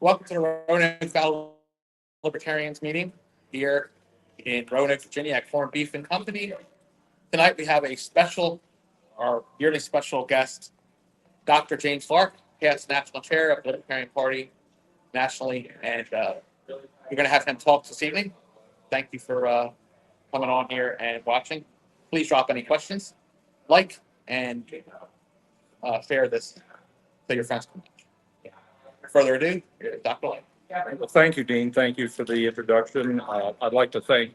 Welcome to the Roanoke Valley Libertarians meeting here in Roanoke, Virginia at Corned Beef and Company. Tonight we have our yearly special guest, Dr. James Lark, past national chair of the Libertarian Party nationally, and we're going to have him talk this evening. Thank you for coming on here and watching. Please drop any questions, like, and share this to your friends. Further ado, Dr. Lark. Well, thank you, Dean. Thank you for the introduction. I'd like to thank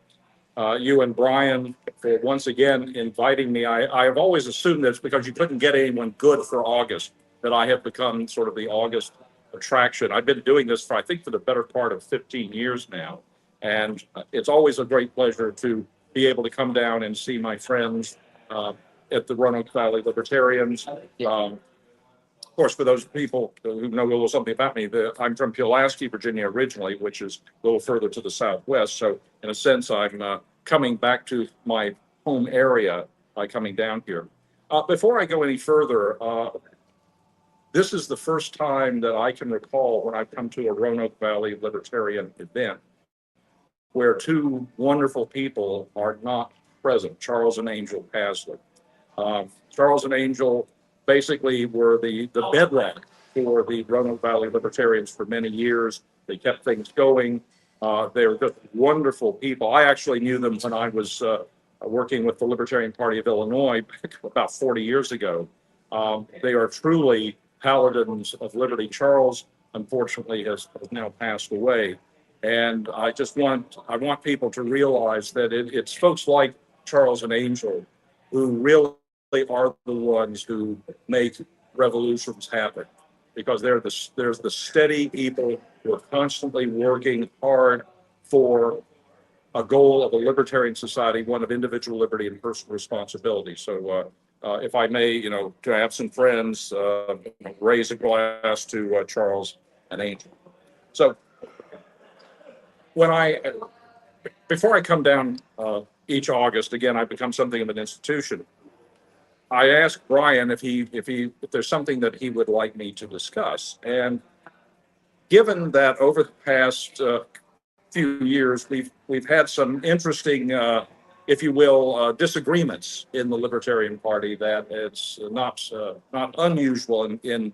you and Brian for once again inviting me. I have always assumed that it's because you couldn't get anyone good for August that I have become sort of the August attraction. I've been doing this for the better part of 15 years now. And it's always a great pleasure to be able to come down and see my friends at the Roanoke Valley Libertarians. Of course, for those people who know a little something about me, I'm from Pulaski, Virginia originally, which is a little further to the southwest. So in a sense, I'm coming back to my home area by coming down here. Before I go any further, this is the first time that I can recall when I've come to a Roanoke Valley Libertarian event where two wonderful people are not present, Charles and Angel Pasley. Charles and Angel basically were the bedrock for the Roanoke Valley Libertarians for many years. They kept things going. They were just wonderful people. I actually knew them when I was working with the Libertarian Party of Illinois about 40 years ago. They are truly paladins of liberty. Charles, unfortunately, has now passed away. And I want people to realize that it's folks like Charles and Angel who really are the ones who make revolutions happen, because there's the steady people who are constantly working hard for a goal of a libertarian society, one of individual liberty and personal responsibility. So if I may, to have some friends, raise a glass to Charles and Angel. So before I come down each August, again, I've become something of an institution. I asked Brian if there's something that he would like me to discuss. And given that over the past few years, we've had some interesting, if you will, disagreements in the Libertarian Party, that it's not unusual in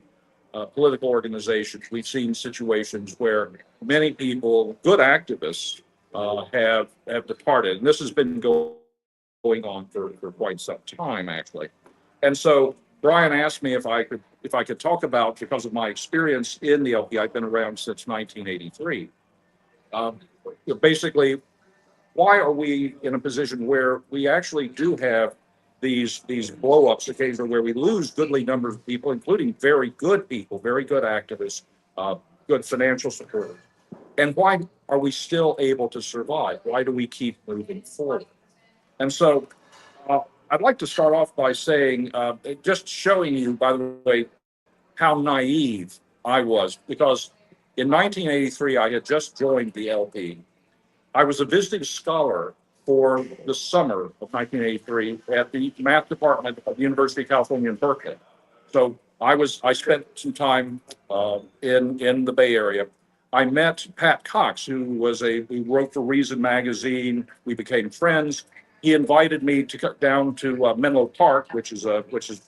political organizations. We've seen situations where many people, good activists, have departed, and this has been going on for quite some time, actually. And so Brian asked me if I could talk about, because of my experience in the LP, I've been around since 1983. Basically, why are we in a position where we actually do have these blow-ups occasionally, where we lose goodly numbers of people, including very good people, very good activists, good financial supporters? And why are we still able to survive? Why do we keep moving forward? And so I'd like to start off by saying, just showing you, by the way, how naive I was, because in 1983, I had just joined the LP. I was a visiting scholar for the summer of 1983 at the math department of the University of California in Berkeley. So I spent some time in the Bay Area. I met Pat Cox, who wrote for Reason magazine. We became friends. He invited me to cut down to Menlo Park, which is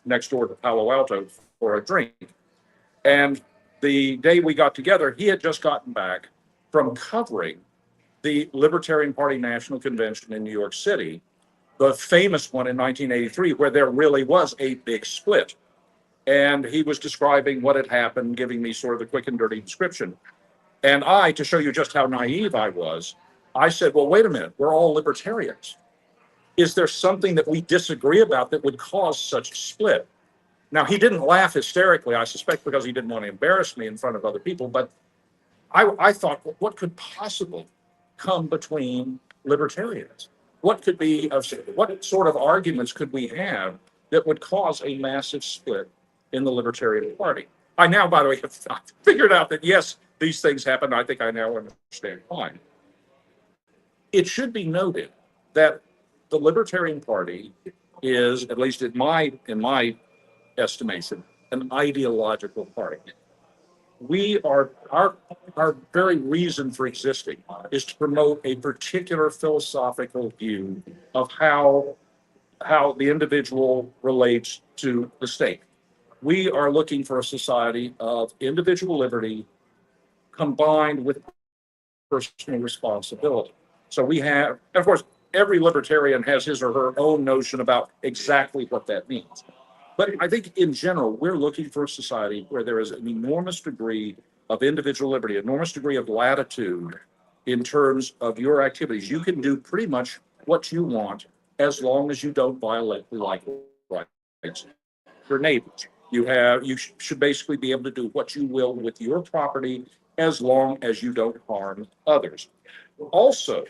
next door to Palo Alto, for a drink. And the day we got together, he had just gotten back from covering the Libertarian Party National Convention in New York City, the famous one in 1983, where there really was a big split. And he was describing what had happened, giving me sort of the quick and dirty description. And to show you just how naive I was, I said, well, wait a minute, we're all libertarians. Is there something that we disagree about that would cause such a split? Now, he didn't laugh hysterically, I suspect because he didn't want to embarrass me in front of other people, but I thought, well, what could possibly come between libertarians? What sort of arguments could we have that would cause a massive split in the Libertarian Party? I now, by the way, have figured out that, yes, these things happen. I think I now understand why. It should be noted that the Libertarian Party is, at least in my estimation, an ideological party. our very reason for existing is to promote a particular philosophical view of how the individual relates to the state. We are looking for a society of individual liberty combined with personal responsibility. So we have, of course, every libertarian has his or her own notion about exactly what that means. But I think in general, we're looking for a society where there is an enormous degree of individual liberty, enormous degree of latitude in terms of your activities. You can do pretty much what you want as long as you don't violate the like rights of your neighbors. You should basically be able to do what you will with your property as long as you don't harm others. Also,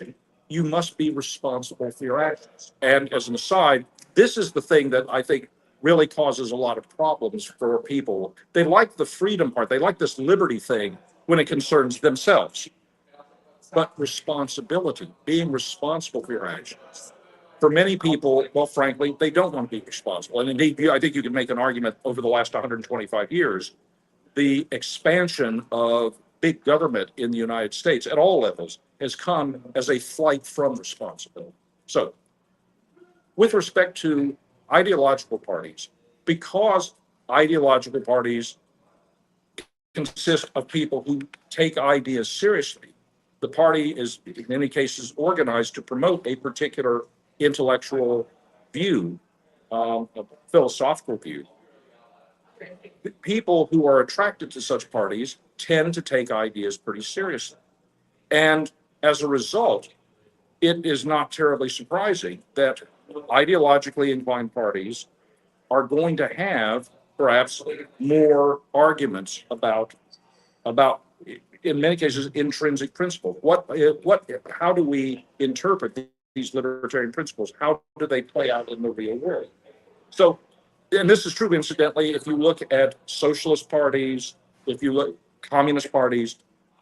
you must be responsible for your actions. And as an aside, this is the thing that I think really causes a lot of problems for people. They like the freedom part, they like this liberty thing when it concerns themselves. But responsibility, being responsible for your actions. For many people, well, frankly, they don't want to be responsible. And indeed, I think you can make an argument over the last 125 years, the expansion of big government in the United States at all levels has come as a flight from responsibility. So, with respect to ideological parties, because ideological parties consist of people who take ideas seriously, the party is in many cases organized to promote a particular intellectual view, a philosophical view. People who are attracted to such parties tend to take ideas pretty seriously. And as a result, it is not terribly surprising that ideologically inclined parties are going to have perhaps more arguments about in many cases intrinsic principles. How do we interpret these libertarian principles? How do they play out in the real world? So, and this is true, incidentally, if you look at socialist parties, if you look communist parties,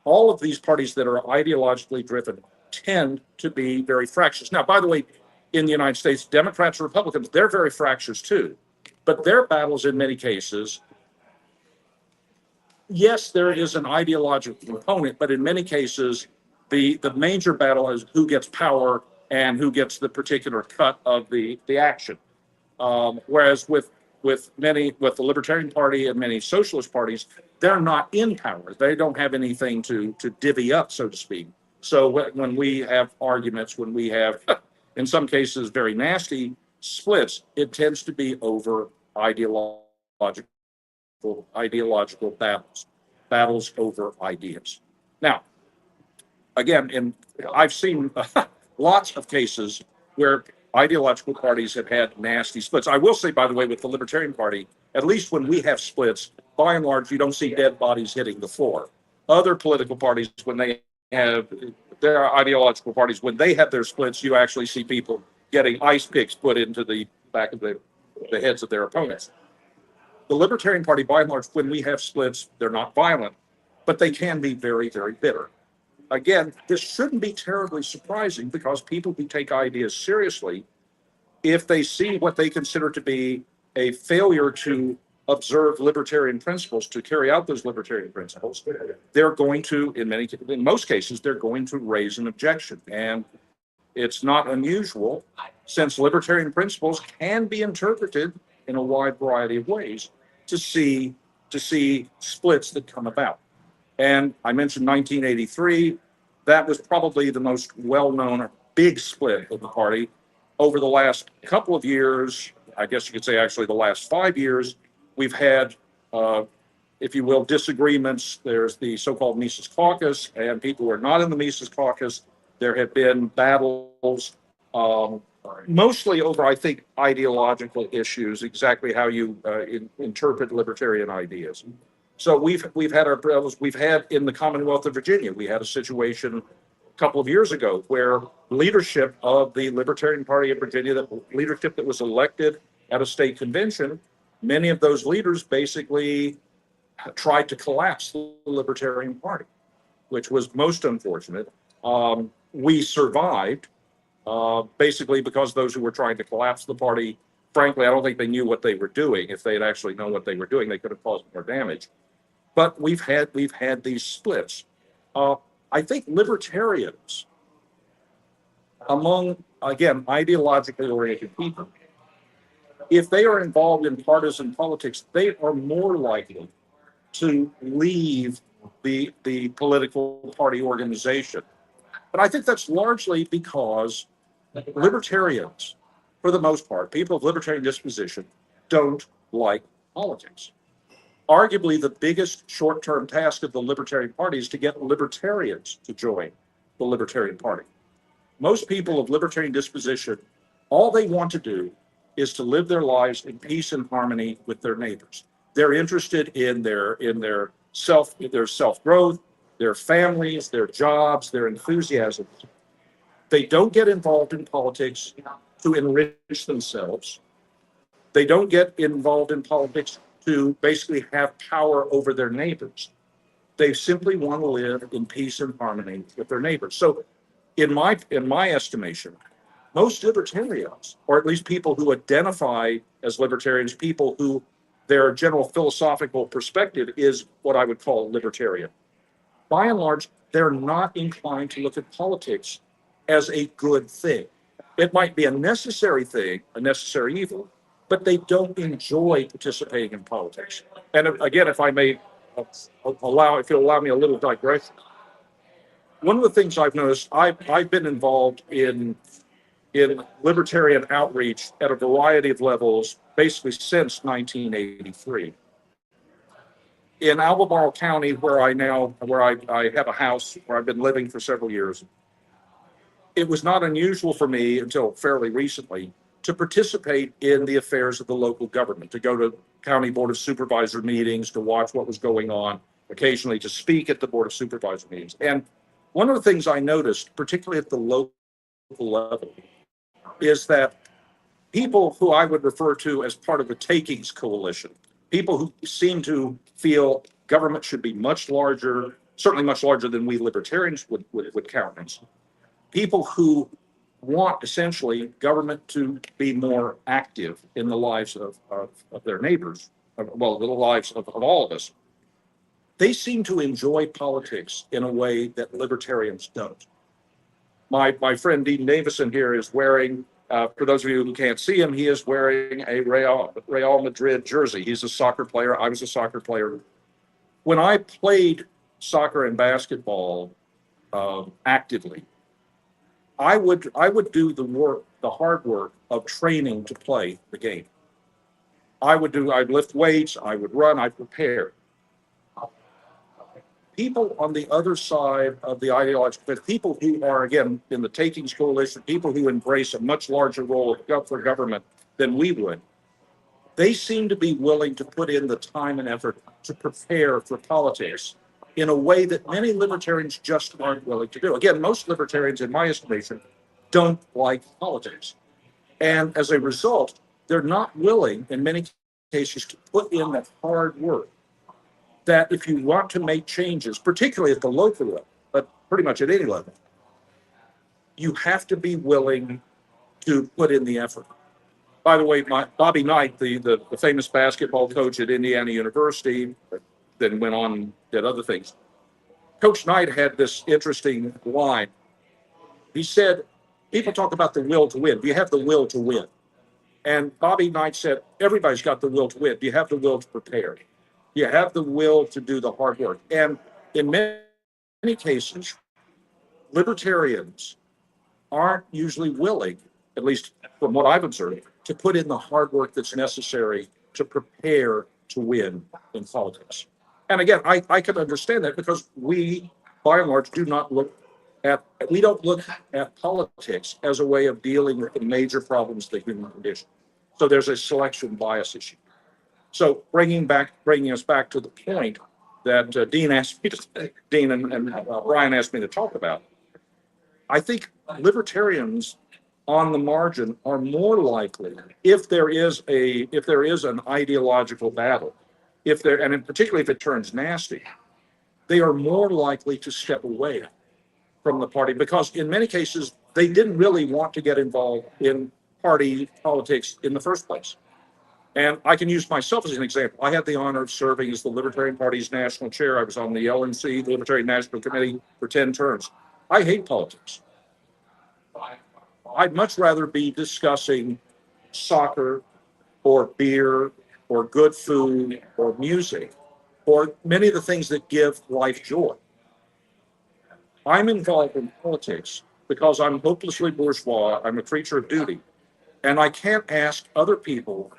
all of these parties that are ideologically driven tend to be very fractious. Now, by the way, in the United States, Democrats and Republicans, they're very fractious too. But their battles in many cases, yes, there is an ideological component, but in many cases, the major battle is who gets power and who gets the particular cut of the action. Whereas with the Libertarian Party and many socialist parties, they're not in power. They don't have anything to divvy up, so to speak. So when we have arguments, when we have, in some cases, very nasty splits, it tends to be over ideological battles over ideas. Now, again, I've seen lots of cases where ideological parties have had nasty splits. I will say, by the way, with the Libertarian Party, at least when we have splits, by and large, you don't see dead bodies hitting the floor. Other political parties, when they have their ideological parties, when they have their splits, you actually see people getting ice picks put into the back of the heads of their opponents. The Libertarian Party, by and large, when we have splits, they're not violent, but they can be very, very bitter. Again, this shouldn't be terribly surprising because people who take ideas seriously, if they see what they consider to be a failure to observe libertarian principles, to carry out those libertarian principles, they're going to, in most cases, they're going to raise an objection. And it's not unusual, since libertarian principles can be interpreted in a wide variety of ways, to see splits that come about. And I mentioned 1983. That was probably the most well-known big split of the party. Over the last couple of years, I guess you could say actually the last 5 years, we've had, if you will, disagreements. There's the so-called Mises Caucus, and people who are not in the Mises Caucus. There have been battles, mostly over, I think, ideological issues, exactly how you interpret libertarian ideas. So we've had our battles. We've had in the Commonwealth of Virginia, we had a situation a couple of years ago where leadership of the Libertarian Party of Virginia, that leadership that was elected at a state convention, many of those leaders basically tried to collapse the Libertarian Party, which was most unfortunate. We survived, basically because those who were trying to collapse the party, frankly, I don't think they knew what they were doing. If they had actually known what they were doing, they could have caused more damage. But we've had these splits. Uh, I think libertarians, among again ideologically oriented people, if they are involved in partisan politics, they are more likely to leave the political party organization. And I think that's largely because libertarians, for the most part, people of libertarian disposition, don't like politics. Arguably, the biggest short term task of the Libertarian Party is to get libertarians to join the Libertarian Party. Most people of libertarian disposition, all they want to do is to live their lives in peace and harmony with their neighbors. They're interested in their self growth, their families, their jobs, their enthusiasms. They don't get involved in politics to enrich themselves. They don't get involved in politics to basically have power over their neighbors. They simply want to live in peace and harmony with their neighbors. So in my estimation, most libertarians, or at least people who identify as libertarians, people who their general philosophical perspective is what I would call libertarian, by and large, they're not inclined to look at politics as a good thing. It might be a necessary thing, a necessary evil, but they don't enjoy participating in politics. And again, if I may if you'll allow me a little digression, one of the things I've noticed, I've been involved in libertarian outreach at a variety of levels, basically since 1983. In Albemarle County, where I have a house where I've been living for several years, it was not unusual for me until fairly recently to participate in the affairs of the local government, to go to county board of supervisor meetings, to watch what was going on, occasionally to speak at the board of supervisor meetings. And one of the things I noticed, particularly at the local level, is that people who I would refer to as part of the takings coalition, people who seem to feel government should be much larger, certainly much larger than we libertarians would count as, people who want essentially government to be more active in the lives of their neighbors, well, the lives of all of us. They seem to enjoy politics in a way that libertarians don't. My friend Dean Davison here is wearing, for those of you who can't see him, he is wearing a Real Madrid jersey. He's a soccer player. I was a soccer player. When I played soccer and basketball actively, I would do the hard work of training to play the game. I'd lift weights, I would run, I'd prepare. People on the other side of the ideological, people who are, again, in the takings coalition, people who embrace a much larger role for government than we would, they seem to be willing to put in the time and effort to prepare for politics in a way that many libertarians just aren't willing to do. Again, most libertarians, in my estimation, don't like politics. And as a result, they're not willing, in many cases, to put in that hard work that if you want to make changes, particularly at the local level, but pretty much at any level, you have to be willing to put in the effort. By the way, Bobby Knight, the famous basketball coach at Indiana University, then went on and did other things. Coach Knight had this interesting line. He said, people talk about the will to win. Do you have the will to win? And Bobby Knight said, everybody's got the will to win. Do you have the will to prepare? You have the will to do the hard work. And in many cases, libertarians aren't usually willing, at least from what I've observed, to put in the hard work that's necessary to prepare to win in politics. And again, I can understand that because we, by and large, we don't look at politics as a way of dealing with the major problems of the human condition. So there's a selection bias issue. So bringing us back to the point that Dean and Brian asked me to talk about, I think libertarians on the margin are more likely, if there is an ideological battle, and particularly if it turns nasty, they are more likely to step away from the party because in many cases they didn't really want to get involved in party politics in the first place. And I can use myself as an example. I had the honor of serving as the Libertarian Party's national chair. I was on the LNC, the Libertarian National Committee, for 10 terms. I hate politics. I'd much rather be discussing soccer or beer or good food or music or many of the things that give life joy. I'm involved in politics because I'm hopelessly bourgeois. I'm a creature of duty. And I can't ask other people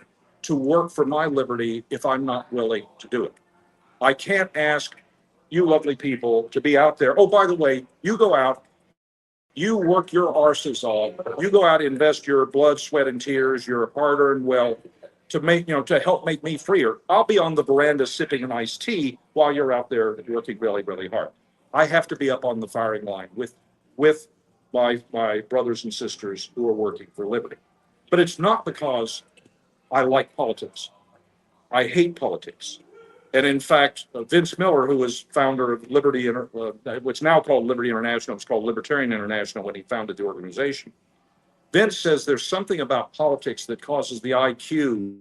to work for my liberty if I'm not willing to do it. I can't ask you lovely people to be out there. Oh, by the way, you go out, you work your arses off, you go out and invest your blood, sweat, and tears, your hard-earned wealth to make, to help make me freer. I'll be on the veranda sipping an iced tea while you're out there working really, really hard. I have to be up on the firing line with my brothers and sisters who are working for liberty. But it's not because I like politics. I hate politics. And in fact, Vince Miller, who was founder of Liberty, what's now called Liberty International, it's called Libertarian International when he founded the organization. Vince says there's something about politics that causes the IQ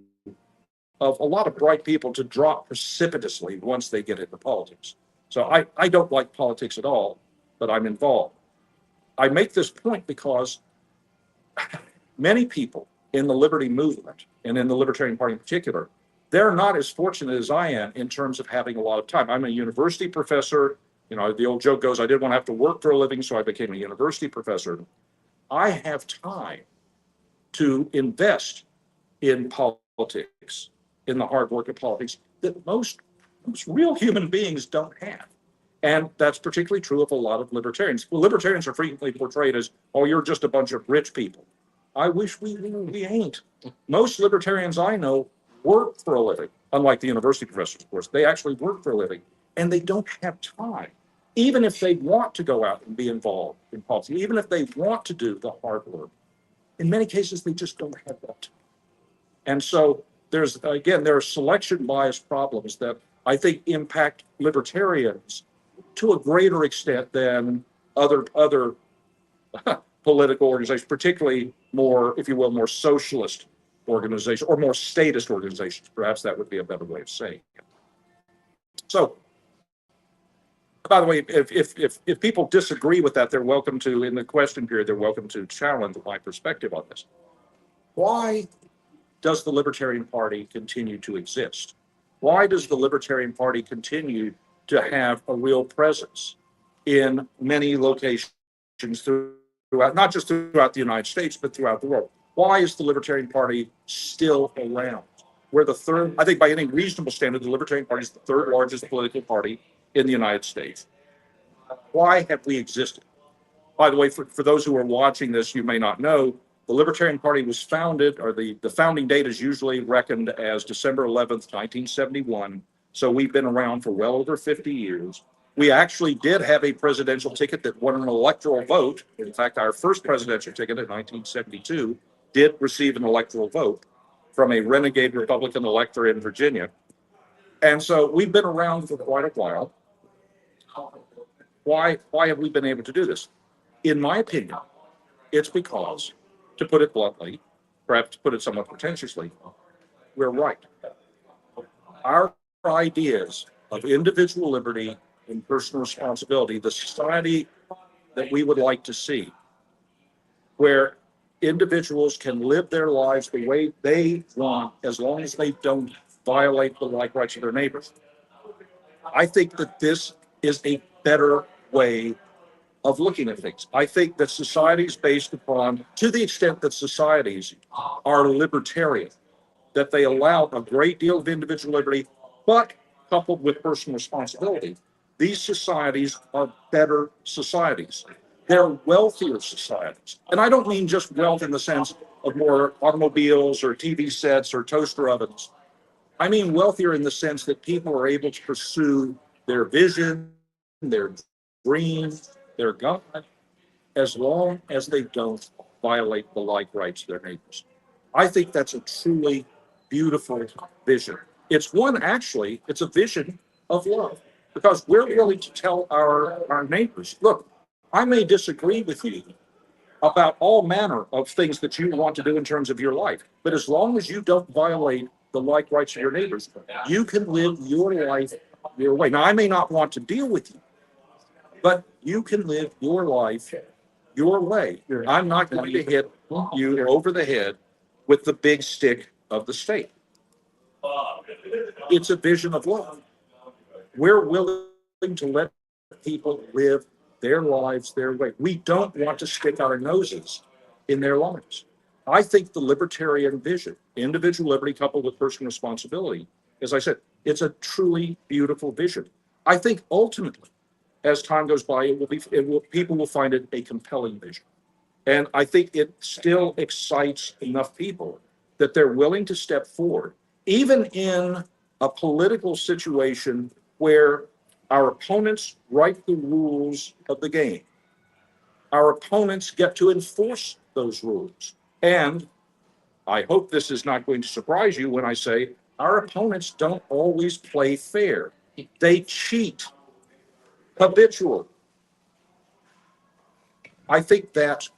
of a lot of bright people to drop precipitously once they get into politics. So I don't like politics at all, but I'm involved. I make this point because many people in the liberty movement and in the Libertarian Party in particular, they're not as fortunate as I am in terms of having a lot of time. I'm a university professor. The old joke goes, I didn't want to have to work for a living, so I became a university professor. I have time to invest in politics, in the hard work of politics that most real human beings don't have. And that's particularly true of a lot of libertarians. Well, libertarians are frequently portrayed as, oh, you're just a bunch of rich people. I wish we ain't. Most libertarians I know work for a living, unlike the university professors, of course. They actually work for a living, and they don't have time. Even if they want to go out and be involved in politics, even if they want to do the hard work, in many cases, they just don't have that time. And so there are selection bias problems that I think impact libertarians to a greater extent than other political organizations, particularly more, if you will, more socialist organizations or more statist organizations. Perhaps that would be a better way of saying it. So, by the way, if people disagree with that, they're welcome to, in the question period, they're welcome to challenge my perspective on this. Why does the Libertarian Party continue to exist? Why does the Libertarian Party continue to have a real presence in many locations throughout, not just throughout the United States, but throughout the world? Why is the Libertarian Party still around? We're the third, I think by any reasonable standard, the Libertarian Party is the third largest political party in the United States. Why have we existed? By the way, for those who are watching this, you may not know, the Libertarian Party was founded, or the founding date is usually reckoned as December 11th, 1971. So we've been around for well over 50 years. We actually did have a presidential ticket that won an electoral vote. In fact, our first presidential ticket in 1972 did receive an electoral vote from a renegade Republican elector in Virginia. And so we've been around for quite a while. Why have we been able to do this? In my opinion, it's because, to put it bluntly, perhaps to put it somewhat pretentiously, we're right. Our ideas of individual liberty and personal responsibility, the society that we would like to see, where individuals can live their lives the way they want as long as they don't violate the like rights of their neighbors. I think that this is a better way of looking at things. I think that societies based upon, to the extent that societies are libertarian, that they allow a great deal of individual liberty, but coupled with personal responsibility, these societies are better societies. They're wealthier societies. And I don't mean just wealth in the sense of more automobiles or TV sets or toaster ovens. I mean wealthier in the sense that people are able to pursue their vision, their dreams, their God, as long as they don't violate the like rights of their neighbors. I think that's a truly beautiful vision. It's a vision of love, because we're willing to tell our neighbors, look, I may disagree with you about all manner of things that you want to do in terms of your life, but as long as you don't violate the like rights of your neighbors. You can live your life your way. Now, I may not want to deal with you, but you can live your life your way. I'm not going to hit you over the head with the big stick of the state. It's a vision of love. We're willing to let people live their lives their way. We don't want to stick our noses in their lives. I think the libertarian vision, individual liberty coupled with personal responsibility, as I said, it's a truly beautiful vision. I think ultimately, as time goes by, people will find it a compelling vision. And I think it still excites enough people that they're willing to step forward, even in a political situation where our opponents write the rules of the game. Our opponents get to enforce those rules. And I hope this is not going to surprise you when I say our opponents don't always play fair. They cheat habitually. I think that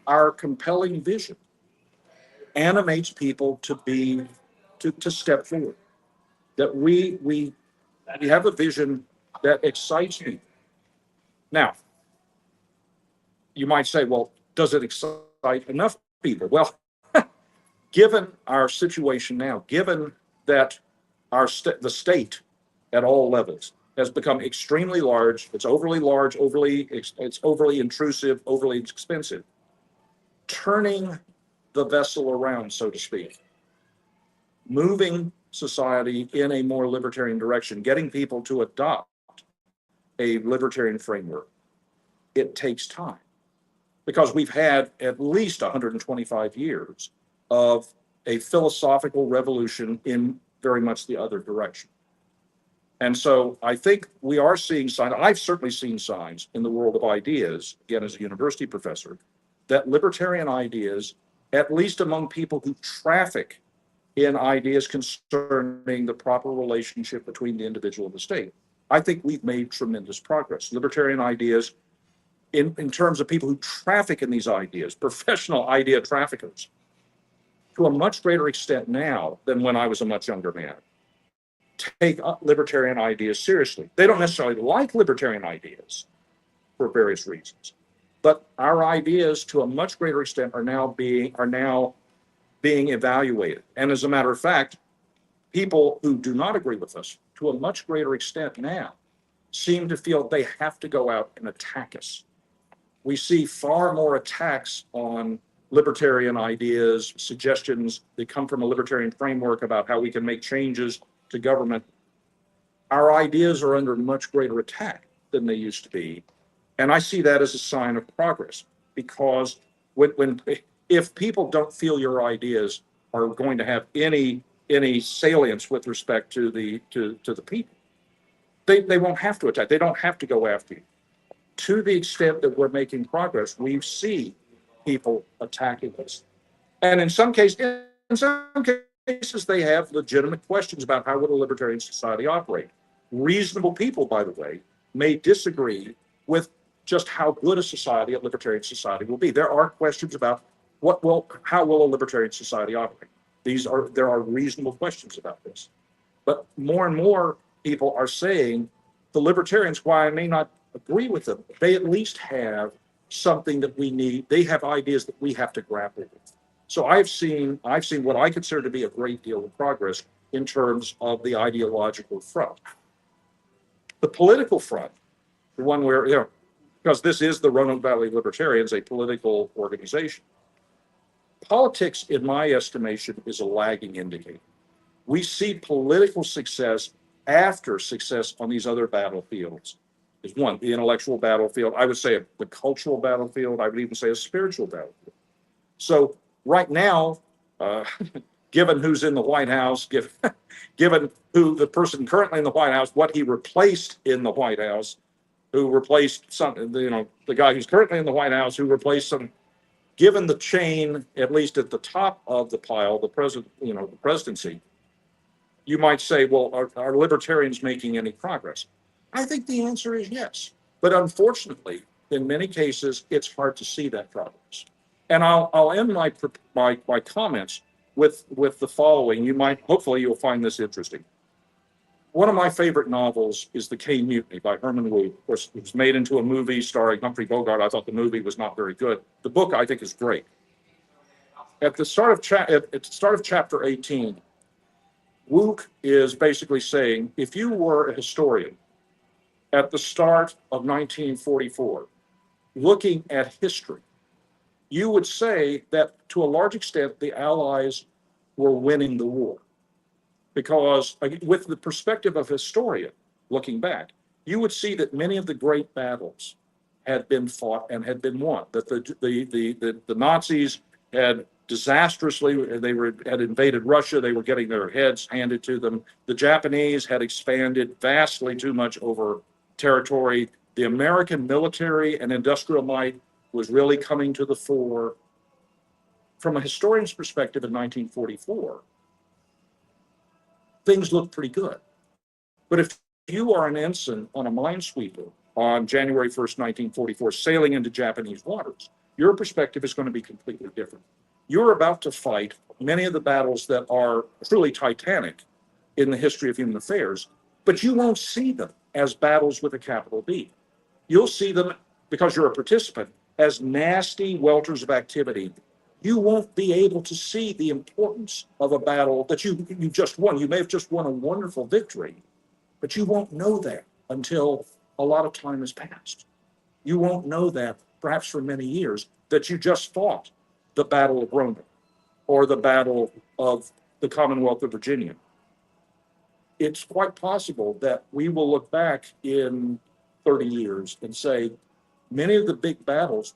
our compelling vision animates people to step forward. That we have a vision that excites people. Now, you might say, well, does it excite enough people? Well, given our situation now, given that the state at all levels has become extremely large, it's overly large, it's overly intrusive, overly expensive, turning the vessel around, so to speak, moving society in a more libertarian direction, getting people to adopt a libertarian framework, it takes time. Because we've had at least 125 years of a philosophical revolution in very much the other direction. And so I think we are seeing signs, I've certainly seen signs in the world of ideas, again, as a university professor, that libertarian ideas, at least among people who traffic in ideas concerning the proper relationship between the individual and the state, I think we've made tremendous progress. Libertarian ideas, in terms of people who traffic in these ideas, professional idea traffickers, to a much greater extent now than when I was a much younger man, take libertarian ideas seriously. They don't necessarily like libertarian ideas for various reasons, but our ideas to a much greater extent are now being evaluated. And as a matter of fact, people who do not agree with us to a much greater extent now seem to feel they have to go out and attack us. We see far more attacks on libertarian ideas, suggestions that come from a libertarian framework about how we can make changes to government. Our ideas are under much greater attack than they used to be. And I see that as a sign of progress, because if people don't feel your ideas are going to have any salience with respect to the people, they won't have to attack. They don't have to go after you. To the extent that we're making progress, we see people attacking us. And in some cases, they have legitimate questions about how would a libertarian society operate. Reasonable people, by the way, may disagree with just how good a society, a libertarian society, will be. There are questions about how will a libertarian society operate. There are reasonable questions about this. But more and more people are saying the libertarians, while I may not agree with them, they at least have something that we need. They have ideas that we have to grapple with. So I've seen what I consider to be a great deal of progress in terms of the ideological front. The political front, the one where, because this is the Roanoke Valley Libertarians, a political organization. Politics, in my estimation, is a lagging indicator. We see political success after success on these other battlefields. Is one, the intellectual battlefield. I would say the cultural battlefield. I would even say a spiritual battlefield. So right now, given who's in the White House, given who the person currently in the White House, what he replaced in the White House, who replaced the guy who's currently in the White House, who replaced some, given the chain, at least at the top of the pile, the presidency, you might say, well, are libertarians making any progress? I think the answer is yes. But unfortunately, in many cases, it's hard to see that progress. And I'll end my comments with the following. Hopefully you'll find this interesting. One of my favorite novels is The Caine Mutiny by Herman Wood. Of course, it was made into a movie starring Humphrey Bogart. I thought the movie was not very good. The book, I think, is great. At the start of chapter 18, Wook is basically saying, if you were a historian at the start of 1944, looking at history, you would say that to a large extent, the Allies were winning the war. Because with the perspective of a historian looking back, you would see that many of the great battles had been fought and had been won, that the Nazis had disastrously, had invaded Russia, they were getting their heads handed to them. The Japanese had expanded vastly too much over territory. The American military and industrial might was really coming to the fore. From a historian's perspective in 1944, things look pretty good. But if you are an ensign on a minesweeper on January 1st, 1944, sailing into Japanese waters, your perspective is going to be completely different. You're about to fight many of the battles that are truly titanic in the history of human affairs, but you won't see them as battles with a capital B. You'll see them, because you're a participant, as nasty welters of activity. You won't be able to see the importance of a battle that you just won. You may have just won a wonderful victory, but you won't know that until a lot of time has passed. You won't know that, perhaps for many years, that you just fought the Battle of Roanoke or the Battle of the Commonwealth of Virginia. It's quite possible that we will look back in 30 years and say, many of the big battles,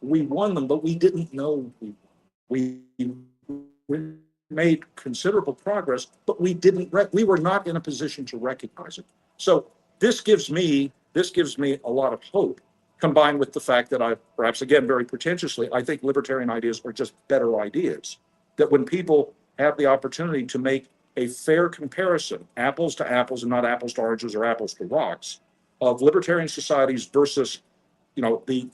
we won them, but we didn't know we made considerable progress, but we were not in a position to recognize it. So this gives me a lot of hope, combined with the fact that perhaps again, very pretentiously, I think libertarian ideas are just better ideas. That when people have the opportunity to make a fair comparison, apples to apples and not apples to oranges or apples to rocks, of libertarian societies versus, the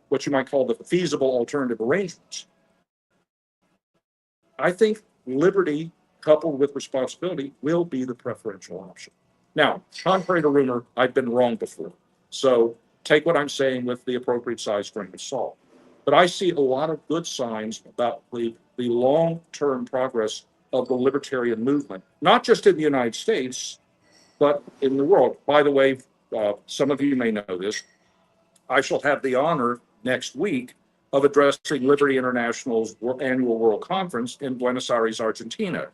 what you might call the feasible alternative arrangements, I think liberty coupled with responsibility will be the preferential option. Now, contrary to rumor, I've been wrong before. So take what I'm saying with the appropriate size grain of salt. But I see a lot of good signs about the long-term progress of the libertarian movement, not just in the United States, but in the world. By the way, some of you may know this, I shall have the honor next week of addressing Liberty International's annual World Conference in Buenos Aires, Argentina,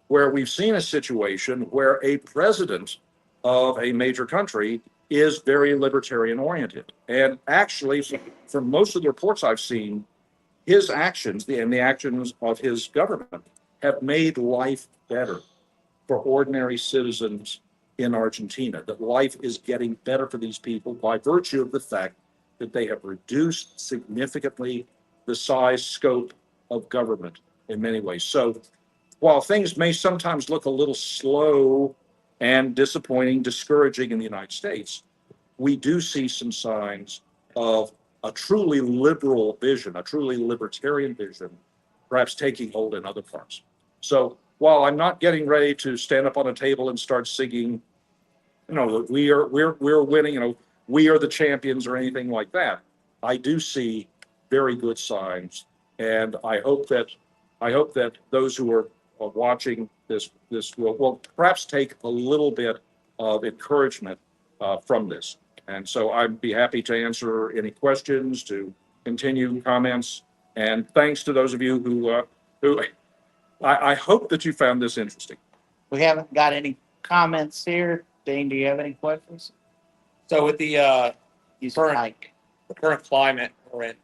where we've seen a situation where a president of a major country is very libertarian oriented. And actually, from most of the reports I've seen, his actions and the actions of his government have made life better for ordinary citizens in Argentina, that life is getting better for these people by virtue of the fact that they have reduced significantly the size, scope of government in many ways. So while things may sometimes look a little slow and disappointing, discouraging in the United States, we do see some signs of a truly liberal vision, a truly libertarian vision, perhaps taking hold in other parts. So while I'm not getting ready to stand up on a table and start singing, we're winning, we are the champions or anything like that, I do see very good signs, and I hope that those who are watching this will perhaps take a little bit of encouragement from this. And so I'd be happy to answer any questions, to continue comments, and thanks to those of you who I hope that you found this interesting. We haven't got any comments here. Dane, do you have any questions? So with the Use the mic. current climate we're in,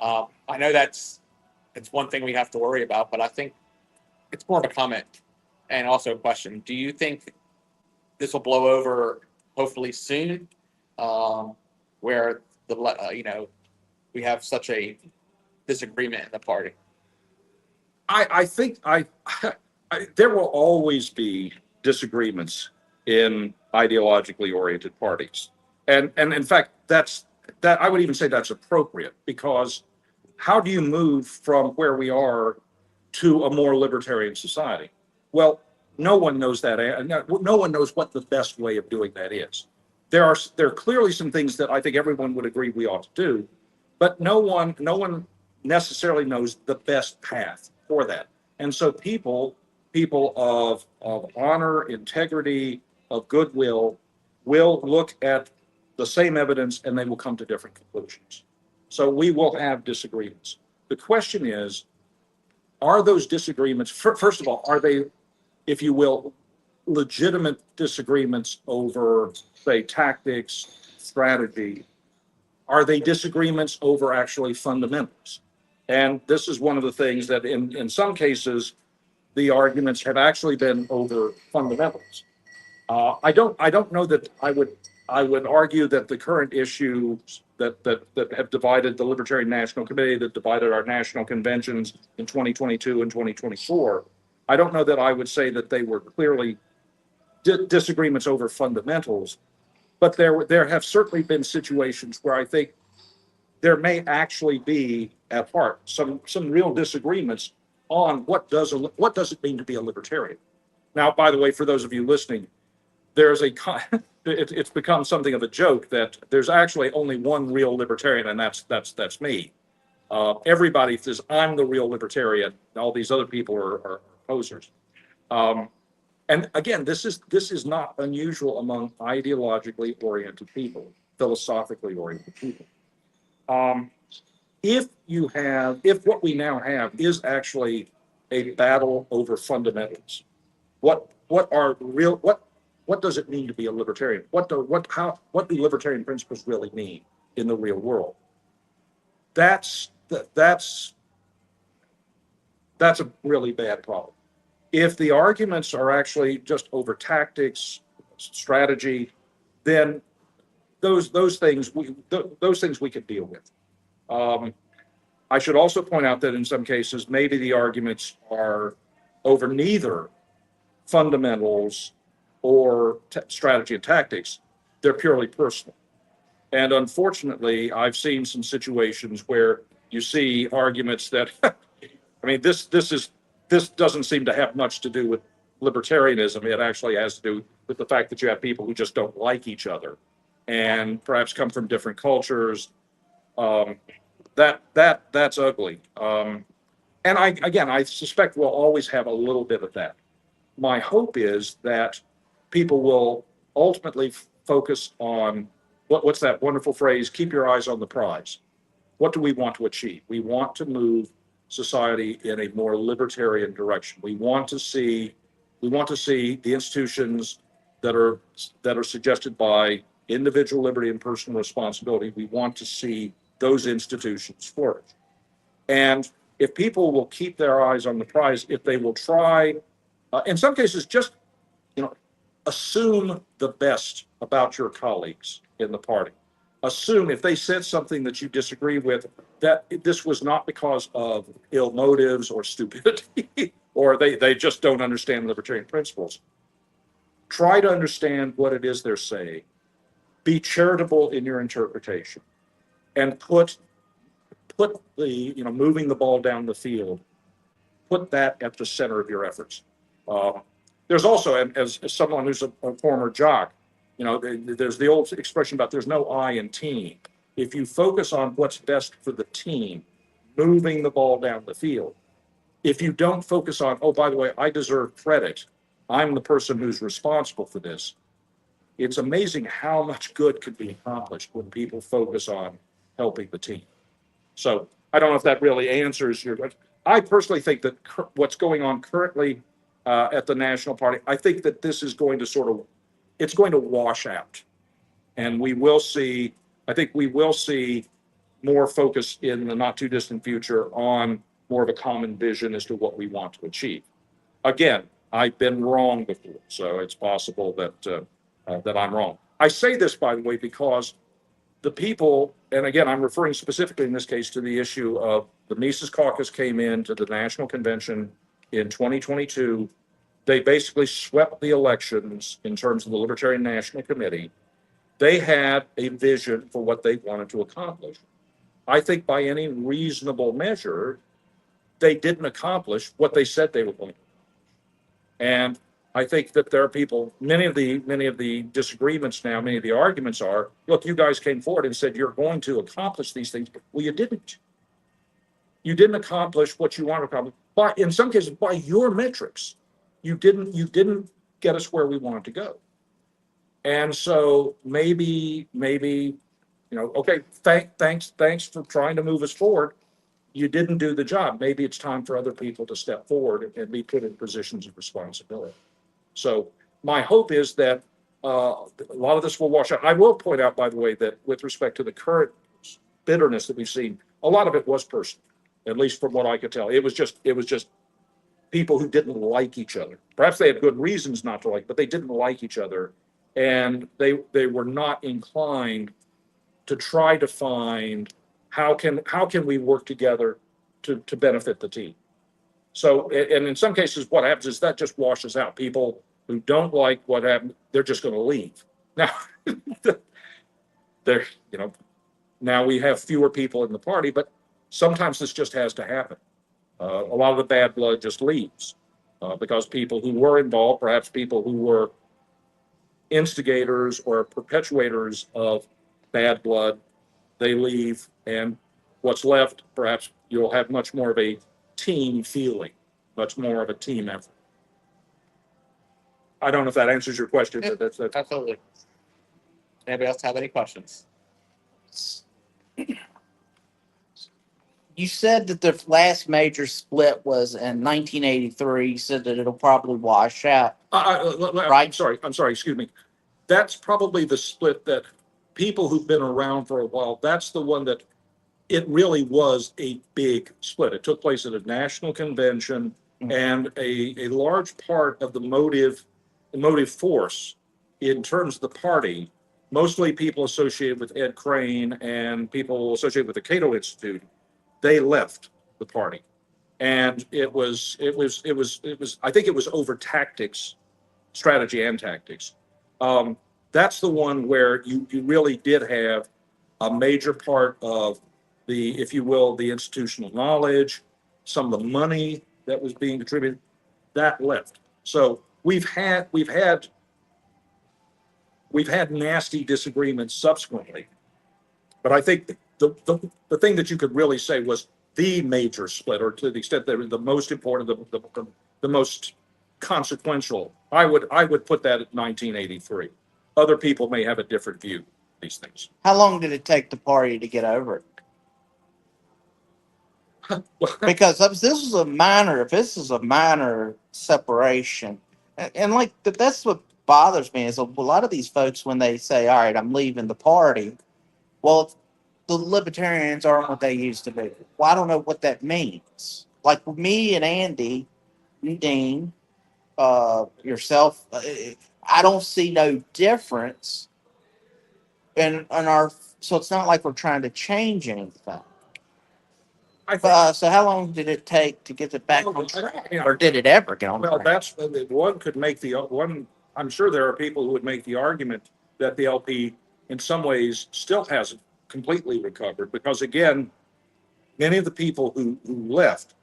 I know it's one thing we have to worry about, but I think it's more of a comment and also a question. Do you think this will blow over hopefully soon, where we have such a disagreement in the party? I think there will always be disagreements in ideologically oriented parties. And in fact, that I would even say that's appropriate, because how do you move from where we are to a more libertarian society. Well, no one knows that. No one knows what the best way of doing that is. There are clearly some things that I think everyone would agree we ought to do, but no one necessarily knows the best path for that. And so people of honor, integrity, of goodwill will look at the same evidence and they will come to different conclusions. So we will have disagreements. The question is, are those disagreements, first of all, are they, if you will, legitimate disagreements over, say, tactics, strategy? Are they disagreements over actually fundamentals? And this is one of the things that in some cases, the arguments have actually been over fundamentals. I don't know that I would argue that the current issues that have divided the Libertarian National Committee, that divided our national conventions in 2022 and 2024, I don't know that I would say that they were clearly disagreements over fundamentals, but there have certainly been situations where I think there may actually be at heart some real disagreements on what does it mean to be a libertarian. Now, by the way, for those of you listening, there's it's become something of a joke that there's actually only one real libertarian, and that's me. Everybody says I'm the real libertarian. All these other people are posers. And again, this is not unusual among ideologically oriented people, philosophically oriented people. If what we now have is actually a battle over fundamentals, what does it mean to be a libertarian? What do libertarian principles really mean in the real world? That's a really bad problem. If the arguments are actually just over tactics, strategy, then those things we could deal with. I should also point out that in some cases, maybe the arguments are over neither fundamentals or strategy and tactics. They're purely personal. And unfortunately, I've seen some situations where you see arguments that, I mean, this doesn't seem to have much to do with libertarianism. It actually has to do with the fact that you have people who just don't like each other and perhaps come from different cultures. That's ugly. And I suspect we'll always have a little bit of that. My hope is that people will ultimately focus on what's that wonderful phrase, keep your eyes on the prize. What do we want to achieve? We want to move society in a more libertarian direction. We want to see the institutions that are suggested by individual liberty and personal responsibility. We want to see those institutions flourish. And if people will keep their eyes on the prize, if they will try, in some cases, just assume the best about your colleagues in the party. Assume if they said something that you disagree with, that this was not because of ill motives or stupidity, or they just don't understand libertarian principles. Try to understand what it is they're saying. Be charitable in your interpretation, and put the moving the ball down the field, put that at the center of your efforts. There's also, as someone who's a former jock, there's the old expression about there's no I in team. If you focus on what's best for the team, moving the ball down the field, if you don't focus on, oh, by the way, I deserve credit, I'm the person who's responsible for this, it's amazing how much good could be accomplished when people focus on helping the team. So I don't know if that really answers your question. I personally think that what's going on currently at the National Party, I think that this is going to it's going to wash out. And I think we will see more focus in the not too distant future on more of a common vision as to what we want to achieve. Again, I've been wrong before, so it's possible that I'm wrong. I say this, by the way, because the people, and again, I'm referring specifically in this case to the issue of the Mises Caucus came into the National Convention in 2022. They basically swept the elections in terms of the Libertarian National Committee. They had a vision for what they wanted to accomplish. I think by any reasonable measure, they didn't accomplish what they said they were going to. And I think that there are people, many of the disagreements now, many of the arguments are, look, you guys came forward and said you're going to accomplish these things. Well, you didn't. You didn't accomplish what you want to accomplish. But in some cases, by your metrics, you didn't get us where we wanted to go. And so maybe, okay, thanks for trying to move us forward. You didn't do the job. Maybe it's time for other people to step forward and be put in positions of responsibility. So my hope is that a lot of this will wash out. I will point out, by the way, that with respect to the current bitterness that we've seen, a lot of it was personal, at least from what I could tell. It was just people who didn't like each other. Perhaps they had good reasons not to like, but they didn't like each other, and they were not inclined to try to find how can we work together to benefit the team. So, and in some cases, what happens is that just washes out. People who don't like what happened, they're just going to leave. Now, they're, now we have fewer people in the party, but sometimes this just has to happen. A lot of the bad blood just leaves because people who were involved, perhaps people who were instigators or perpetuators of bad blood, they leave, and what's left, perhaps you'll have much more of a team feeling, much more of a team effort. I don't know if that answers your question, but that's Absolutely. Anybody else have any questions? You said that the last major split was in 1983. You said that it'll probably wash out. I'm sorry, excuse me. That's probably the split that people who've been around for a while, that's the one that it really was a big split. It took place at a national convention, and a large part of the motive force in terms of the party, mostly people associated with Ed Crane and people associated with the Cato Institute, they left the party. And it was I think it was over tactics, strategy and tactics. That's the one where you really did have a major part of the, if you will, the institutional knowledge, some of the money that was being contributed, that left. So we've had nasty disagreements subsequently, but I think the thing that you could really say was the major split, or to the extent that the most important, the most consequential, I would put that at 1983. Other people may have a different view of these things. How long did it take the party to get over it? Because if this is a minor separation, and like that's what bothers me is a lot of these folks, when they say, all right, I'm leaving the party, well, the libertarians aren't what they used to be. Well, I don't know what that means. Like me and Andy, and Dean, yourself, I don't see no difference in our, so it's not like we're trying to change anything. So how long did it take to get it back on track? Or did it ever get on track? Well, that's one could make the one. I'm sure there are people who would make the argument that the LP in some ways still hasn't completely recovered, because again, many of the people who left,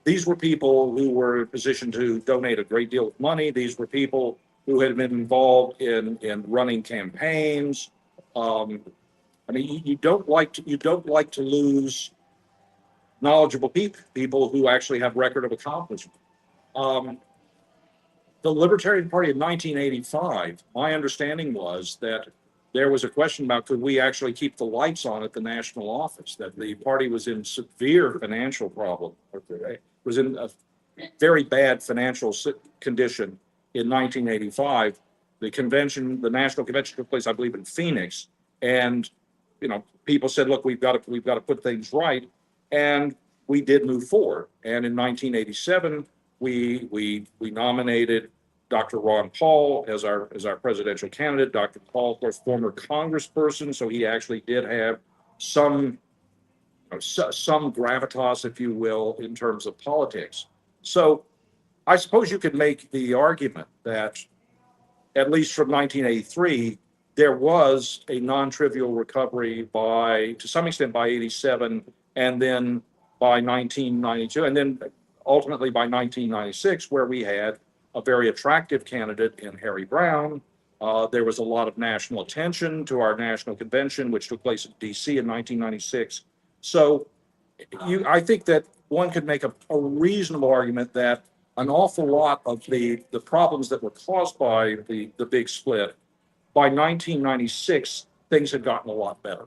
these were people who were in a position to donate a great deal of money. These were people who had been involved in running campaigns. I mean, you don't like to lose knowledgeable people who actually have record of accomplishment. The Libertarian Party in 1985, my understanding was that there was a question about could we actually keep the lights on at the national office, that the party was in severe financial problem, was in a very bad financial condition in 1985. The convention, the national convention took place, I believe, in Phoenix, and people said, look, we've got to put things right. And we did move forward. And in 1987, we nominated Dr. Ron Paul as our presidential candidate. Dr. Paul, of course, former congressperson, so he actually did have some gravitas, if you will, in terms of politics. So I suppose you could make the argument that at least from 1983, there was a non-trivial recovery to some extent by 87, and then by 1992, and then ultimately by 1996, where we had a very attractive candidate in Harry Brown. There was a lot of national attention to our national convention, which took place in DC in 1996. So I think that one could make a reasonable argument that an awful lot of the problems that were caused by the big split, by 1996, things had gotten a lot better.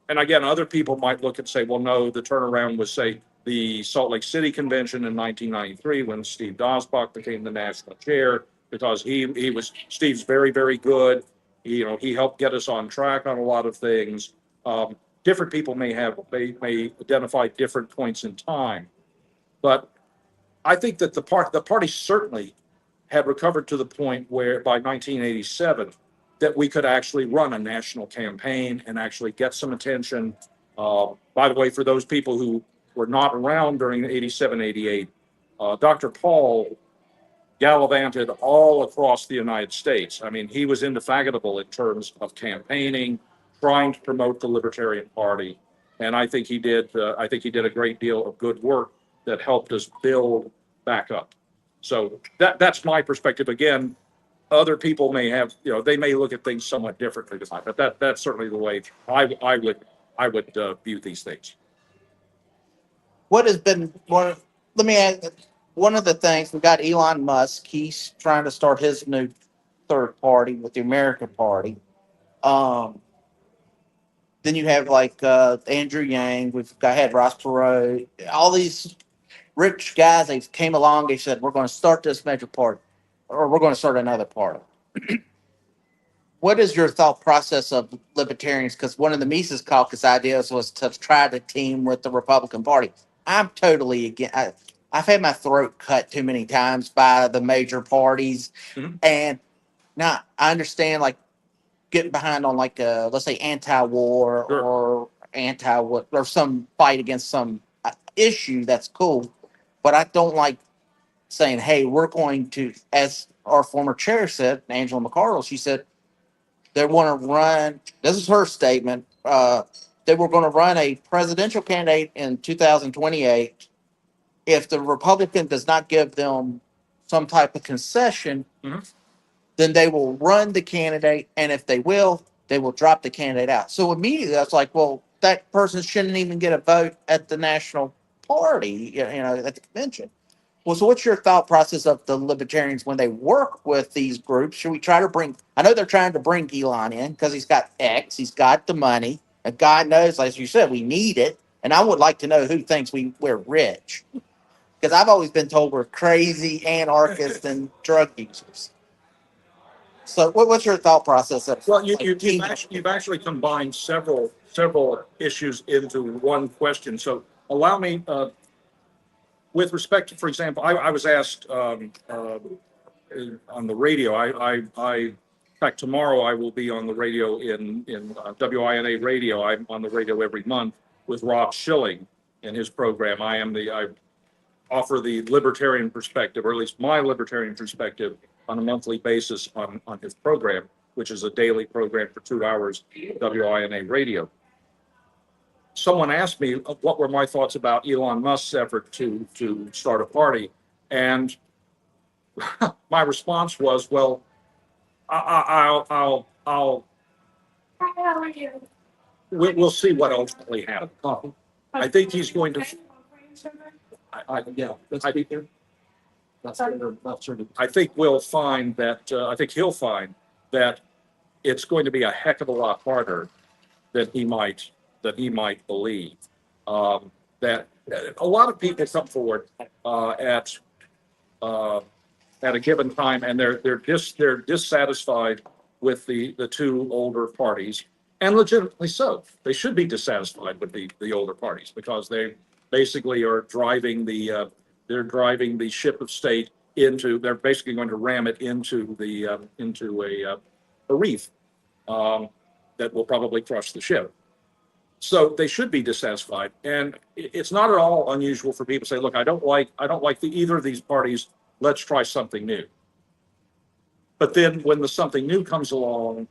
And again, other people might look and say, well, no, the turnaround was, say, the Salt Lake City Convention in 1993 when Steve Dosbach became the national chair, because Steve's very, very good. He helped get us on track on a lot of things. Different people may identify different points in time, but I think that the party certainly had recovered to the point where by 1987 that we could actually run a national campaign and actually get some attention. By the way, for those people who were not around during 87, 88, Dr. Paul gallivanted all across the United States. I mean, he was indefatigable in terms of campaigning, trying to promote the Libertarian Party. And I think he did a great deal of good work that helped us build back up. So that's my perspective. Again, other people may have, they may look at things somewhat differently than I, but that's certainly the way I would view these things. What has been let me ask, one of the things, we got Elon Musk, he's trying to start his new third party with the American Party. Then you have like Andrew Yang, had Ross Perot, all these rich guys, they came along, they said, we're going to start this major party, or we're going to start another party. What is your thought process of libertarians? Because one of the Mises Caucus ideas was to try to team with the Republican Party. I'm totally against. I've had my throat cut too many times by the major parties. Mhm. And now I understand, like, getting behind on, like, let's say anti-war Sure. or anti-what, or some fight against some issue. That's cool. But I don't like saying, hey, we're going to, as our former chair said, Angela McCardle, she said, they want to run, this is her statement, they were going to run a presidential candidate in 2028. If the Republican does not give them some type of concession, Mhm. then they will run the candidate. And if they will drop the candidate out. So immediately I was like, well, that person shouldn't even get a vote at the national party, at the convention. Well, so what's your thought process of the libertarians when they work with these groups? Should we try to I know they're trying to bring Elon in because he's got X, he's got the money, and God knows, as you said, we need it. And I would like to know who thinks we're rich. Because I've always been told we're crazy anarchists and drug users. So what's your thought process of? Well, you've actually combined several issues into one question. So allow me, with respect to, for example, I was asked on the radio. In fact, tomorrow I will be on the radio in WINA radio. I'm on the radio every month with Rob Schilling in his program. I offer the libertarian perspective, or at least my libertarian perspective, on a monthly basis on his program, which is a daily program for 2 hours, WINA radio. Someone asked me what were my thoughts about Elon Musk's effort to start a party, and my response was, well, we'll see what ultimately happens. I think he's going to. I think we'll find that. I think he'll find that it's going to be a heck of a lot harder than he might believe. That a lot of people come forward at a given time, and they're dissatisfied with the two older parties, and legitimately so. They should be dissatisfied with the older parties because they basically are driving the ship of state into. They're basically going to ram it into a reef that will probably crush the ship. So they should be dissatisfied, and it's not at all unusual for people to say, "Look, I don't like either of these parties. Let's try something new." But then, when the something new comes along,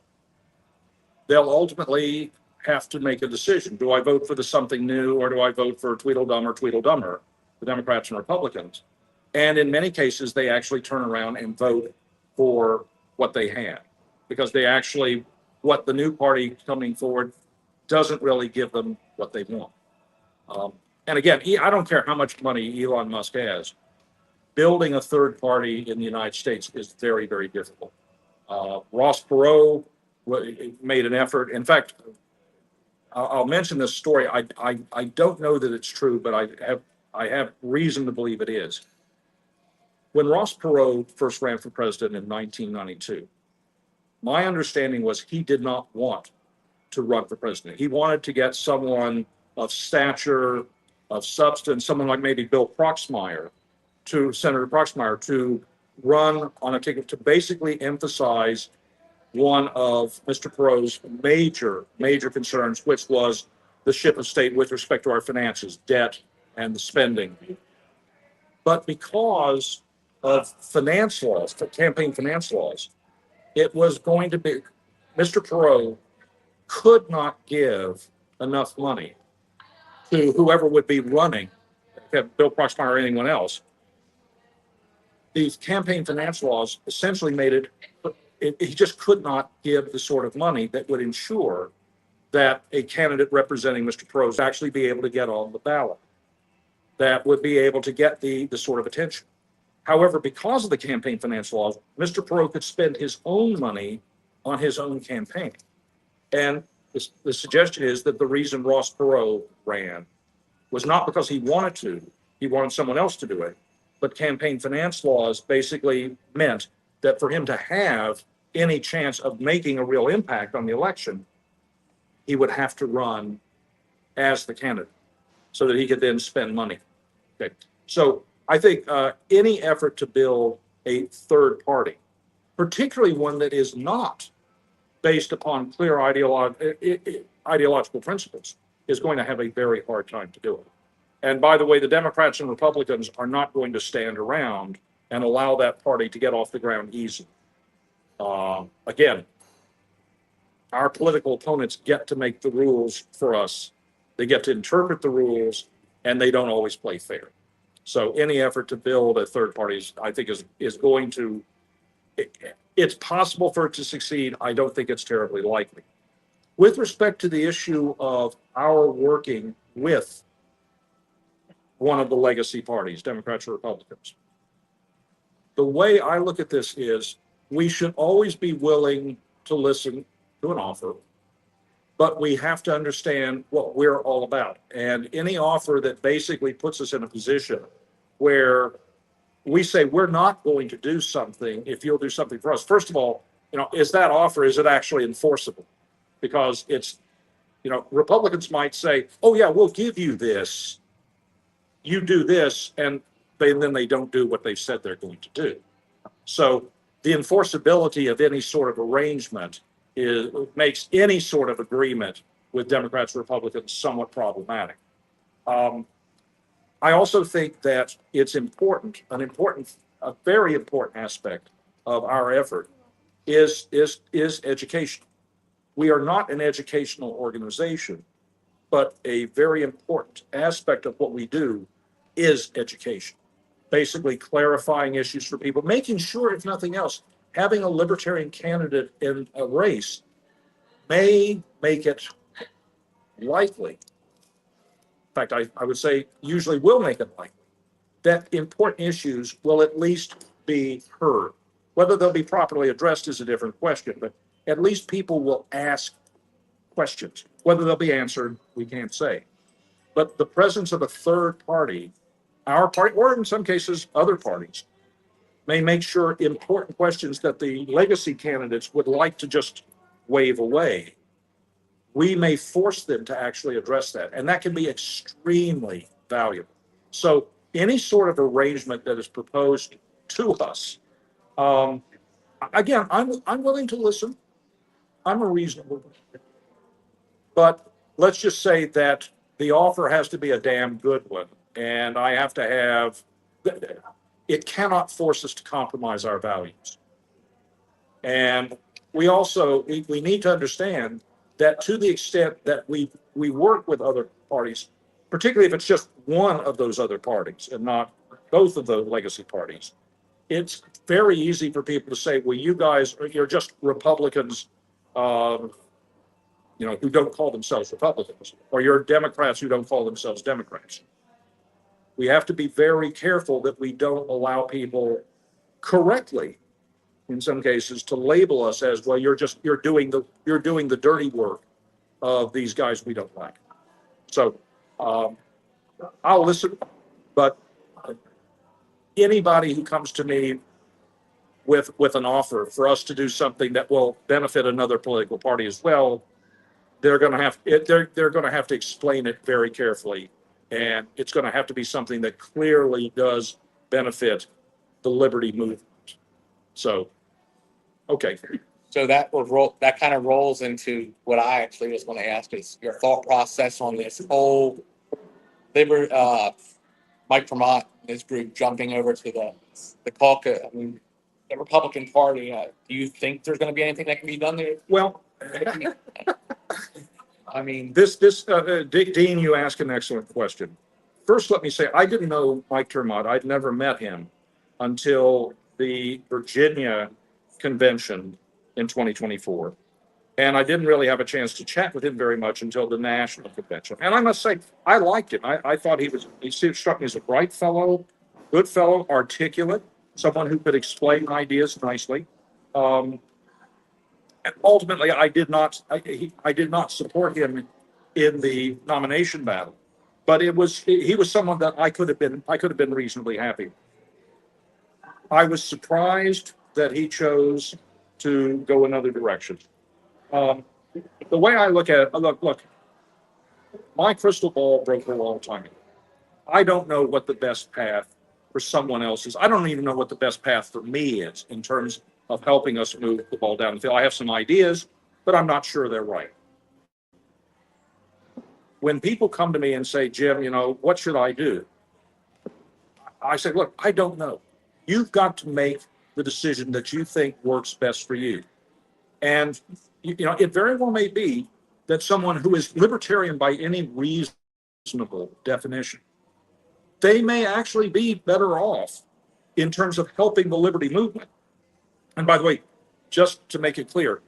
they'll ultimately have to make a decision. Do I vote for the something new, or do I vote for Tweedledum or Tweedledummer, the Democrats and Republicans? And in many cases, they actually turn around and vote for what they have, because they actually, what the new party coming forward doesn't really give them what they want. And again, I don't care how much money Elon Musk has. Building a third party in the United States is very, very difficult. Ross Perot made an effort. In fact, I'll mention this story. I don't know that it's true, but I have reason to believe it is. When Ross Perot first ran for president in 1992, my understanding was he did not want to run for president. He wanted to get someone of stature, of substance, someone like maybe Bill Proxmire, Senator Proxmire, to run on a ticket to basically emphasize one of Mr. Perot's major concerns, which was the ship of state with respect to our finances, debt, and the spending. But because of finance laws, campaign finance laws, it was going to be, Mr. Perot could not give enough money to whoever would be running, Bill Proxmire or anyone else. These campaign finance laws essentially made it, he just could not give the sort of money that would ensure that a candidate representing Mr. Perot would actually be able to get on the ballot, that would be able to get the sort of attention. However, because of the campaign finance laws, Mr. Perot could spend his own money on his own campaign. And the suggestion is that the reason Ross Perot ran was not because he wanted to, he wanted someone else to do it, but campaign finance laws basically meant that for him to have any chance of making a real impact on the election, he would have to run as the candidate so that he could then spend money. Okay. So I think any effort to build a third party, particularly one that is not based upon clear ideological principles, is going to have a very hard time to do it. And by the way, the Democrats and Republicans are not going to stand around and allow that party to get off the ground easily. Again, our political opponents get to make the rules for us. They get to interpret the rules, and they don't always play fair. So any effort to build a third party, I think, is going to, it's possible for it to succeed. I don't think it's terribly likely. With respect to the issue of our working with one of the legacy parties, Democrats or Republicans, the way I look at this is we should always be willing to listen to an offer, but we have to understand what we're all about. And any offer that basically puts us in a position where we say we're not going to do something if you'll do something for us. First of all, is that offer, is it actually enforceable? Because it's, Republicans might say, oh yeah, we'll give you this, you do this, and then they don't do what they've said they're going to do. So the enforceability of any sort of arrangement makes any sort of agreement with Democrats or Republicans somewhat problematic. I also think that it's important, a very important aspect of our effort is education. We are not an educational organization, but a very important aspect of what we do is education. Basically clarifying issues for people, making sure, if nothing else, having a libertarian candidate in a race may make it likely, in fact, I would say usually will make it likely, that important issues will at least be heard. Whether they'll be properly addressed is a different question, but at least people will ask questions. Whether they'll be answered, we can't say. But the presence of a third party, our party, or in some cases, other parties, may make sure important questions that the legacy candidates would like to just wave away, we may force them to actually address that. And that can be extremely valuable. So any sort of arrangement that is proposed to us, again, I'm willing to listen. I'm a reasonable, but let's just say that the offer has to be a damn good one. And I have to have, it cannot force us to compromise our values. And we also, we need to understand that to the extent that we work with other parties, particularly if it's just one of those other parties and not both of the legacy parties, it's very easy for people to say, well, you guys, you're just Republicans, who don't call themselves Republicans, or you're Democrats who don't call themselves Democrats. We have to be very careful that we don't allow people correctly, in some cases, to label us as, well, you're doing the dirty work of these guys we don't like. So I'll listen, but anybody who comes to me with an offer for us to do something that will benefit another political party as well, they're going to have to explain it very carefully, and it's going to have to be something that clearly does benefit the liberty movement. So, okay. So that kind of rolls into what I actually was going to ask is your thought process on this whole Mike Vermont and his group jumping over to the caucus. I mean, the Republican Party. Do you think there's going to be anything that can be done there? Well, I mean, Dean, you ask an excellent question. First, let me say, I didn't know Mike Vermont. I'd never met him until the Virginia convention in 2024. And I didn't really have a chance to chat with him very much until the national convention. And I must say, I liked him. I thought he struck me as a bright fellow, good fellow, articulate, someone who could explain ideas nicely. And ultimately, I did not support him in the nomination battle, but he was someone that I could have been reasonably happy. I was surprised that he chose to go another direction. The way I look at it, look, my crystal ball broke a long time ago. I don't know what the best path for someone else is. I don't even know what the best path for me is in terms of helping us move the ball down the field. I have some ideas, but I'm not sure they're right. When people come to me and say, Jim, what should I do? I say, look, I don't know. You've got to make the decision that you think works best for you. And, it very well may be that someone who is libertarian by any reasonable definition, they may actually be better off in terms of helping the liberty movement. And by the way, just to make it clear,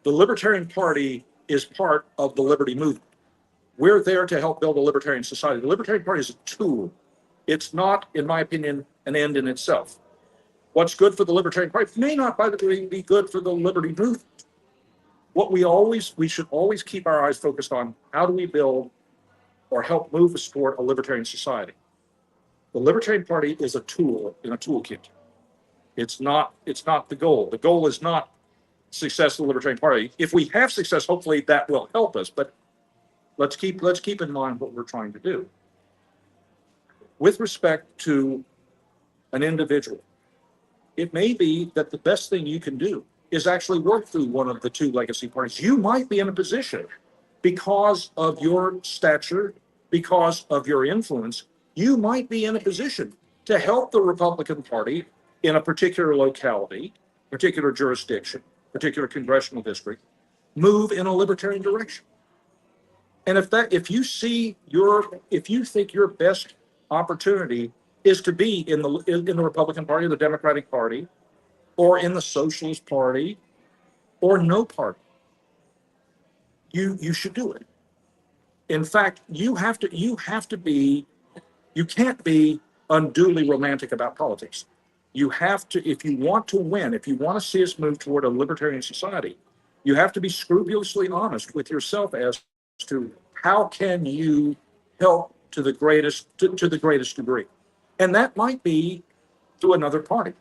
the Libertarian Party is part of the liberty movement. We're there to help build a libertarian society. The Libertarian Party is a tool. It's not, in my opinion, an end in itself. What's good for the Libertarian Party may not, by the way, be good for the liberty movement. We should always keep our eyes focused on how do we build or help move and support a libertarian society. The Libertarian Party is a tool in a toolkit. It's not the goal. The goal is not success of the Libertarian Party. If we have success, hopefully that will help us, but let's keep in mind what we're trying to do. With respect to an individual, it may be that the best thing you can do is actually work through one of the two legacy parties. You might be in a position, because of your stature, because of your influence, you might be in a position to help the Republican Party in a particular locality, particular jurisdiction, particular congressional district, move in a libertarian direction. And if you think your best opportunity is to be in the Republican Party, the Democratic Party, or in the Socialist Party, or no party, you should do it. In fact, you can't be unduly romantic about politics. You have to, if you want to win, if you want to see us move toward a libertarian society, you have to be scrupulously honest with yourself as to how can you help to the greatest degree. And that might be through another party.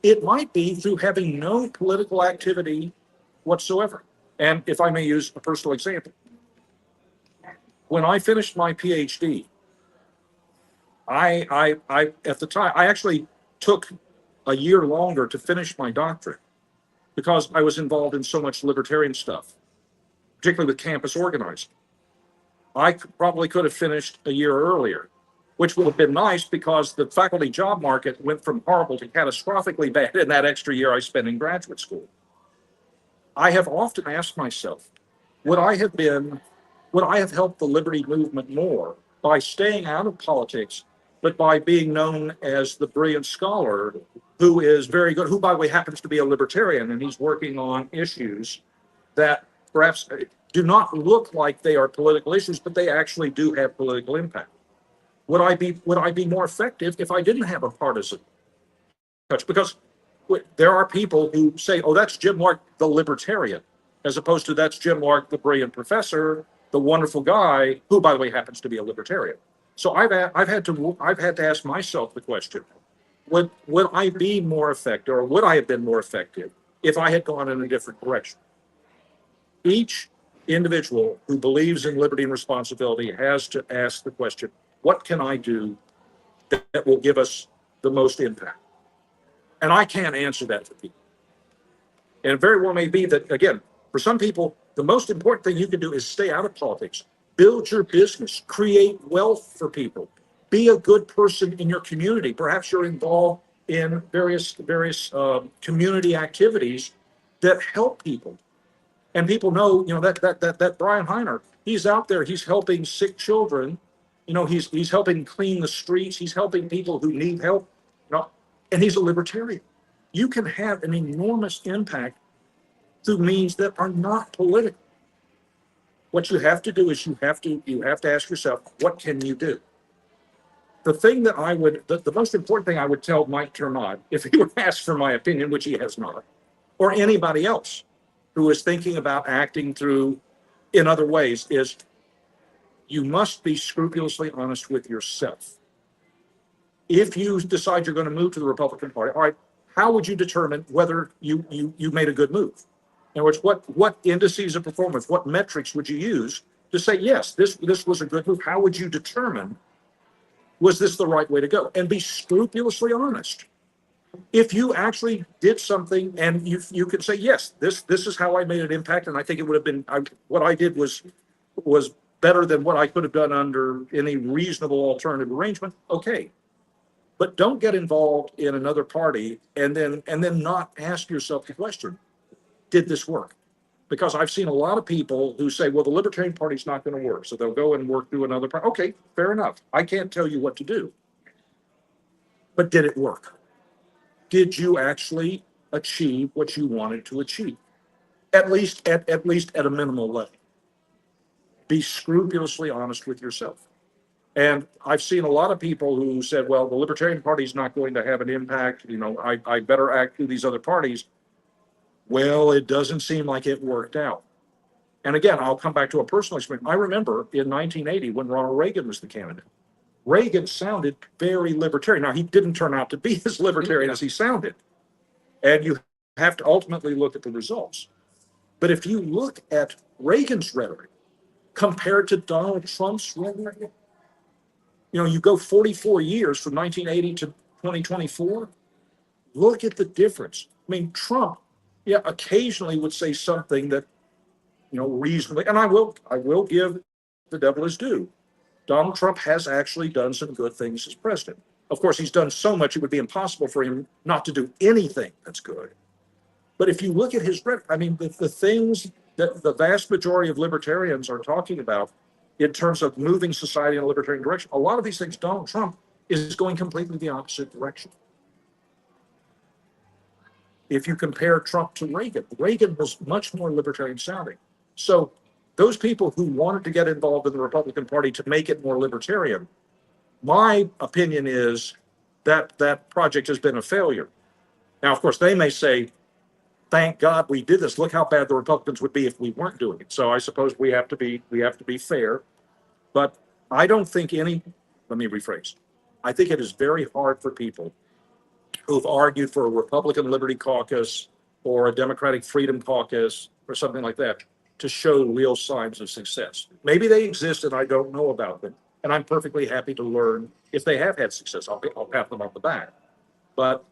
It might be through having no political activity whatsoever. And if I may use a personal example, when I finished my PhD, I at the time, I actually took a year longer to finish my doctorate because I was involved in so much libertarian stuff, particularly with campus organizing. I probably could have finished a year earlier, which would have been nice because the faculty job market went from horrible to catastrophically bad in that extra year I spent in graduate school. I have often asked myself, would I have been, would I have helped the liberty movement more by staying out of politics, but by being known as the brilliant scholar who is very good, who, by the way, happens to be a libertarian, and he's working on issues that perhaps do not look like they are political issues, but they actually do have political impact? Would I be more effective if I didn't have a partisan touch? Because there are people who say, "Oh, that's Jim Lark, the libertarian," as opposed to "That's Jim Lark, the brilliant professor, the wonderful guy," who, by the way, happens to be a libertarian. So I've had to ask myself the question: would I be more effective, or would I have been more effective if I had gone in a different direction? Each individual who believes in liberty and responsibility has to ask the question: what can I do that will give us the most impact? And I can't answer that for people. And it very well may be that, again, for some people, the most important thing you can do is stay out of politics, build your business, create wealth for people, be a good person in your community. Perhaps you're involved in various community activities that help people. And people know, that Brian Heiner, he's out there, he's helping sick children. He's helping clean the streets. He's helping people who need help. And he's a libertarian. You can have an enormous impact through means that are not political. What you have to do is you have to ask yourself, what can you do? The thing that the most important thing I would tell Mike Termott, if he were asked for my opinion, which he has not, or anybody else who is thinking about acting through in other ways, is you must be scrupulously honest with yourself. If you decide you're going to move to the Republican Party, all right, how would you determine whether you made a good move? In other words, what indices of performance, what metrics would you use to say, yes, this was a good move? How would you determine, was this the right way to go? And be scrupulously honest. If you actually did something and you could say, yes, this is how I made an impact, and I think it would have been, what I did was better than what I could have done under any reasonable alternative arrangement, okay. But don't get involved in another party and then not ask yourself the question, did this work? Because I've seen a lot of people who say, well, the Libertarian Party's not going to work, so they'll go and work through another party. Okay, fair enough. I can't tell you what to do. But did it work? Did you actually achieve what you wanted to achieve? At least at a minimal level. Be scrupulously honest with yourself. And I've seen a lot of people who said, well, the Libertarian Party is not going to have an impact. I better act through these other parties. Well, it doesn't seem like it worked out. And again, I'll come back to a personal experience. I remember in 1980 when Ronald Reagan was the candidate. Reagan sounded very libertarian. Now, he didn't turn out to be as libertarian as he sounded. And you have to ultimately look at the results. But if you look at Reagan's rhetoric compared to Donald Trump's rhetoric, you go 44 years from 1980 to 2024, look at the difference. I mean, Trump, occasionally would say something that, reasonably, and I will give the devil his due. Donald Trump has actually done some good things as president. Of course, he's done so much, it would be impossible for him not to do anything that's good. But if you look at his rhetoric, I mean, the things that the vast majority of libertarians are talking about in terms of moving society in a libertarian direction, a lot of these things, Donald Trump is going completely the opposite direction. If you compare Trump to Reagan was much more libertarian sounding. So those people who wanted to get involved in the Republican Party to make it more libertarian, my opinion is that that project has been a failure. Now, of course, they may say, thank God we did this. Look how bad the Republicans would be if we weren't doing it. So I suppose we have to be fair. But I don't think let me rephrase. I think it is very hard for people who've argued for a Republican Liberty Caucus or a Democratic Freedom Caucus or something like that to show real signs of success. Maybe they exist and I don't know about them. And I'm perfectly happy to learn if they have had success. I'll pat them on the back. But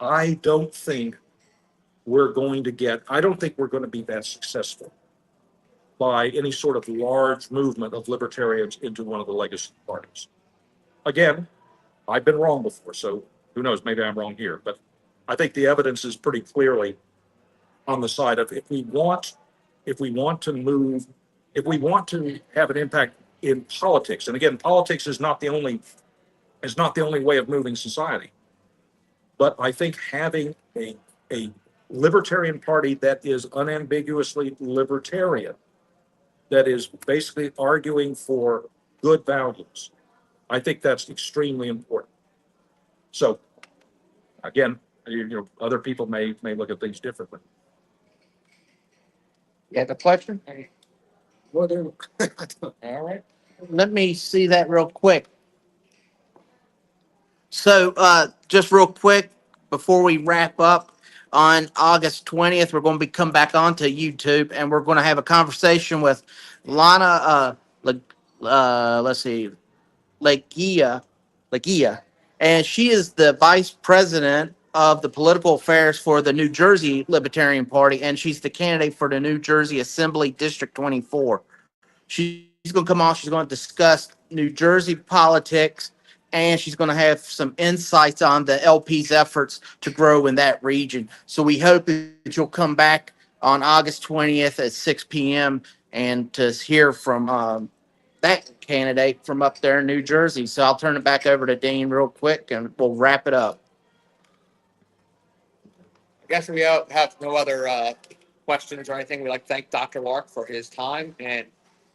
I don't think we're going to be that successful by any sort of large movement of libertarians into one of the legacy parties. Again, I've been wrong before, so who knows, maybe I'm wrong here, but I think the evidence is pretty clearly on the side of if we want if we want to move, if we want to have an impact in politics, and again, politics is not the only way of moving society. But I think having a libertarian party that is unambiguously libertarian, that is basically arguing for good values, I think that's extremely important. So again, other people may look at things differently. You have a question? All right. Let me see that real quick. So, just real quick before we wrap up, on August 20th, we're going to come back onto YouTube and we're going to have a conversation with Lana, let's see, Lagia, and she is the vice president of the political affairs for the New Jersey Libertarian Party, and she's the candidate for the New Jersey Assembly District 24. She's going to come on. She's going to discuss New Jersey politics, and she's going to have some insights on the LP's efforts to grow in that region. So we hope that you'll come back on August 20th at 6 p.m. and to hear from that candidate from up there in New Jersey. So I'll turn it back over to Dean real quick, and we'll wrap it up. I guess we have no other questions or anything. We'd like to thank Dr. Lark for his time and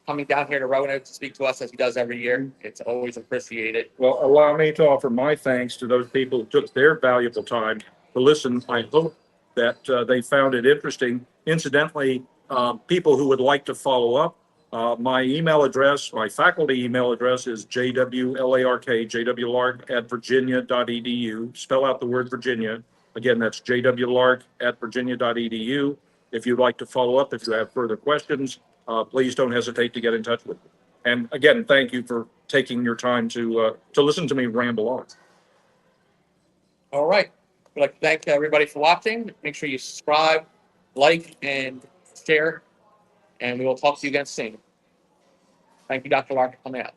coming down here to Roanoke to speak to us as he does every year. It's always appreciated. Well, allow me to offer my thanks to those people who took their valuable time to listen. I hope that they found it interesting. Incidentally, people who would like to follow up, my email address, my faculty email address is jwlark@virginia.edu. Spell out the word Virginia. Again, that's jwlark@virginia.edu. If you'd like to follow up, if you have further questions, please don't hesitate to get in touch with me. And again, thank you for taking your time to listen to me ramble on. All right. We'd like to thank everybody for watching. Make sure you subscribe, like, and share. And we will talk to you again soon. Thank you, Dr. Lark, for coming out.